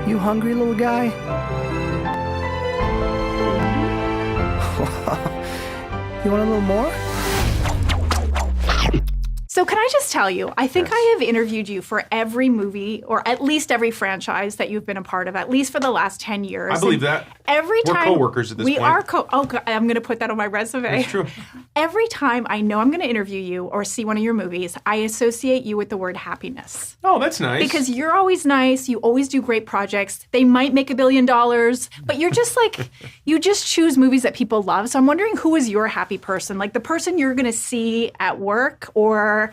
You hungry, little guy? You want a little more? So can I just tell you, I think I have interviewed you for every movie or at least every franchise that you've been a part of, at least for the last 10 years. I believe that. Every time we're coworkers at this point. We are I'm going to put that on my resume. That's true. Every time I know I'm going to interview you or see one of your movies, I associate you with the word happiness. Oh, that's nice. Because you're always nice. You always do great projects. They might make $1 billion, but you're just like, you just choose movies that people love. So I'm wondering, who is your happy person? Like the person you're going to see at work or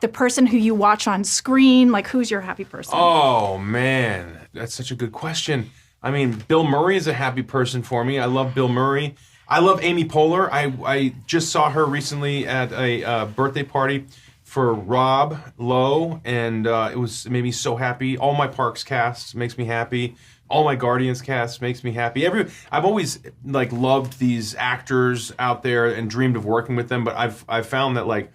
the person who you watch on screen? Like, who's your happy person? Oh, man. That's such a good question. I mean, Bill Murray is a happy person for me. I love Bill Murray. I love Amy Poehler. I just saw her recently at a birthday party for Rob Lowe, and it made me so happy. All my Parks cast makes me happy. All my Guardians cast makes me happy. I've always loved these actors out there and dreamed of working with them, but I've found that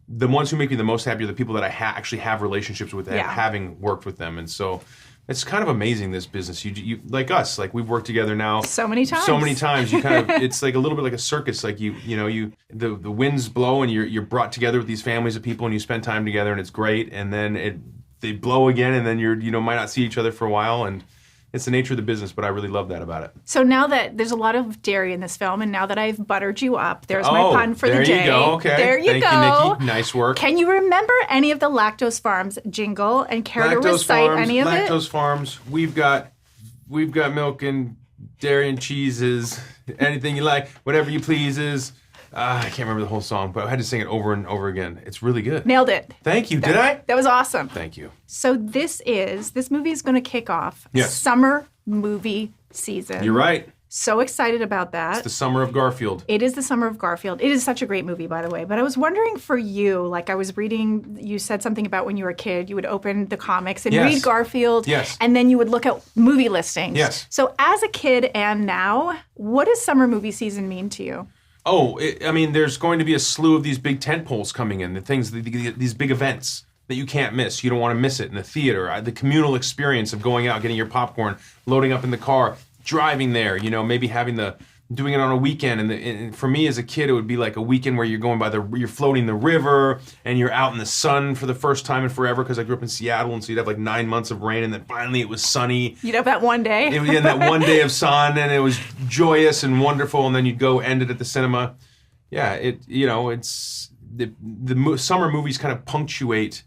the ones who make me the most happy are the people that I actually have relationships with, having worked with them, and so. It's kind of amazing, this business. You like us, we've worked together now so many times. You kind of it's like a little bit like a circus. Like the winds blow and you're brought together with these families of people and you spend time together and it's great. And then they blow again and then you might not see each other for a while, and it's the nature of the business. But I really love that about it. So now that there's a lot of dairy in this film, and now that I've buttered you up, there's my pun for the day. There you go. Okay. There you Thank go. you, Nikki. Nice work. Can you remember any of the Lactose Farms jingle and care to recite any of it? Lactose Farms. We've got milk and dairy and cheeses. Anything you like, whatever you pleases. I can't remember the whole song, but I had to sing it over and over again. It's really good. Nailed it. Thank you. Did I? That was awesome. Thank you. So this movie is going to kick off summer movie season. You're right. So excited about that. It's the summer of Garfield. It is the summer of Garfield. It is such a great movie, by the way. But I was wondering for you, I was reading, you said something about when you were a kid, you would open the comics and read Garfield. Yes. And then you would look at movie listings. Yes. So as a kid and now, what does summer movie season mean to you? Oh, there's going to be a slew of these big tent poles coming in, these big events that you can't miss. You don't want to miss it in the theater. The communal experience of going out, getting your popcorn, loading up in the car, driving there, maybe doing it on a weekend. And for me as a kid, it would be like a weekend where you're floating the river and you're out in the sun for the first time in forever, because I grew up in Seattle, and so you'd have 9 months of rain and then finally it was sunny. You'd have that one day. That one day of sun, and it was joyous and wonderful, and then you'd go end it at the cinema. Yeah, it's the summer movies kind of punctuate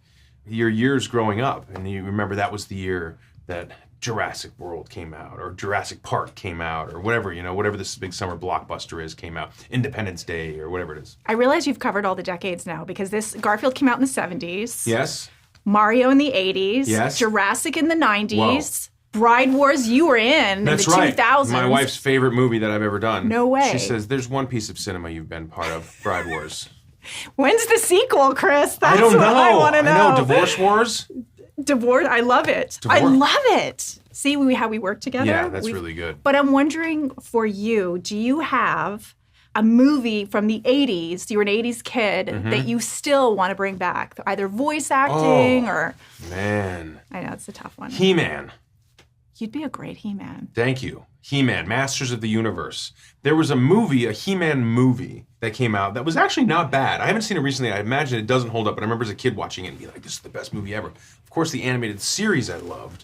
your years growing up, and you remember that was the year that Jurassic World came out, or Jurassic Park came out, or whatever this big summer blockbuster came out, Independence Day, or whatever it is. I realize you've covered all the decades now, because Garfield came out in the 70s. Yes. Mario in the 80s. Yes. Jurassic in the 90s. Whoa. Bride Wars you were in That's the right. 2000s. My wife's favorite movie that I've ever done. No way. She says, there's one piece of cinema you've been part of, Bride Wars. When's the sequel, Chris? That's I don't know. what I want to know. I know. Divorce Wars? Divorce. I love it. I love it. See how we work together? Yeah, that's really good. But I'm wondering, for you, do you have a movie from the 80s, you were an 80s kid, that you still want to bring back? Either voice acting or... Man. I know, it's a tough one. He-Man. You'd be a great He-Man. Thank you. He-Man, Masters of the Universe. There was a He-Man movie that came out that was actually not bad. I haven't seen it recently. I imagine it doesn't hold up, but I remember as a kid watching it and being like, this is the best movie ever. Of course, the animated series I loved.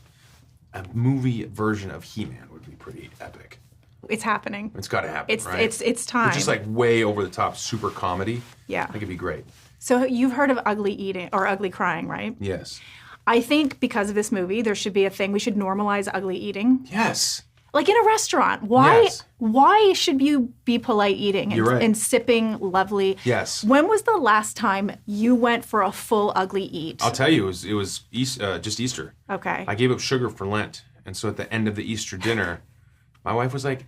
A movie version of He-Man would be pretty epic. It's happening. It's got to happen, right? It's time. It's just way over the top, super comedy. Yeah. I think it'd be great. So you've heard of ugly eating or ugly crying, right? Yes. I think because of this movie, there should be a thing. We should normalize ugly eating. Yes. Like in a restaurant. Why should you be polite eating and sipping lovely? Yes. When was the last time you went for a full ugly eat? I'll tell you, it was just Easter. Okay. I gave up sugar for Lent. And so at the end of the Easter dinner, my wife was like,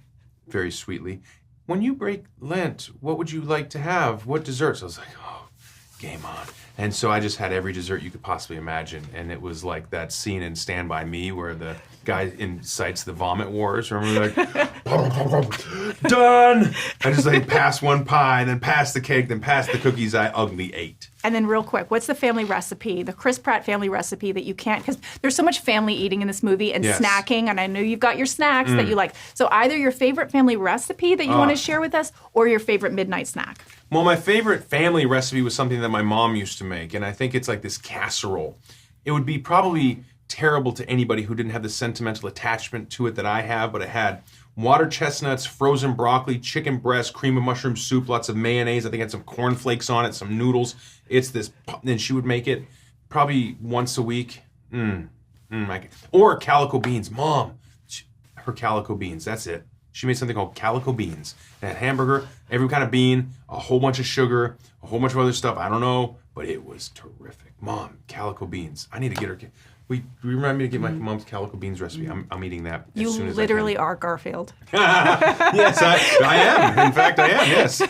very sweetly, when you break Lent, what would you like to have? What desserts? I was like, oh, game on. And so I just had every dessert you could possibly imagine. And it was like that scene in Stand By Me where the guy incites the vomit wars. Remember, like, done! I just like pass one pie, then pass the cake, then pass the cookies. I ugly ate. And then real quick, what's the family recipe, the Chris Pratt family recipe that you can't, because there's so much family eating in this movie and snacking, and I know you've got your snacks that you like. So either your favorite family recipe that you want to share with us or your favorite midnight snack. Well, my favorite family recipe was something that my mom used to make, and I think it's like this casserole. It would be probably terrible to anybody who didn't have the sentimental attachment to it that I have, but it had water chestnuts, frozen broccoli, chicken breast, cream of mushroom soup, lots of mayonnaise. I think it had some cornflakes on it, some noodles. It's this, and she would make it probably once a week. Or calico beans. Mom, her calico beans, that's it. She made something called calico beans. It had hamburger, every kind of bean, a whole bunch of sugar, a whole bunch of other stuff. I don't know, but it was terrific. Mom, calico beans. I need to get her. We remind me to get my mom's calico beans recipe. I'm eating that as soon as I can. You literally are Garfield. Yes, I am. In fact, I am, yes.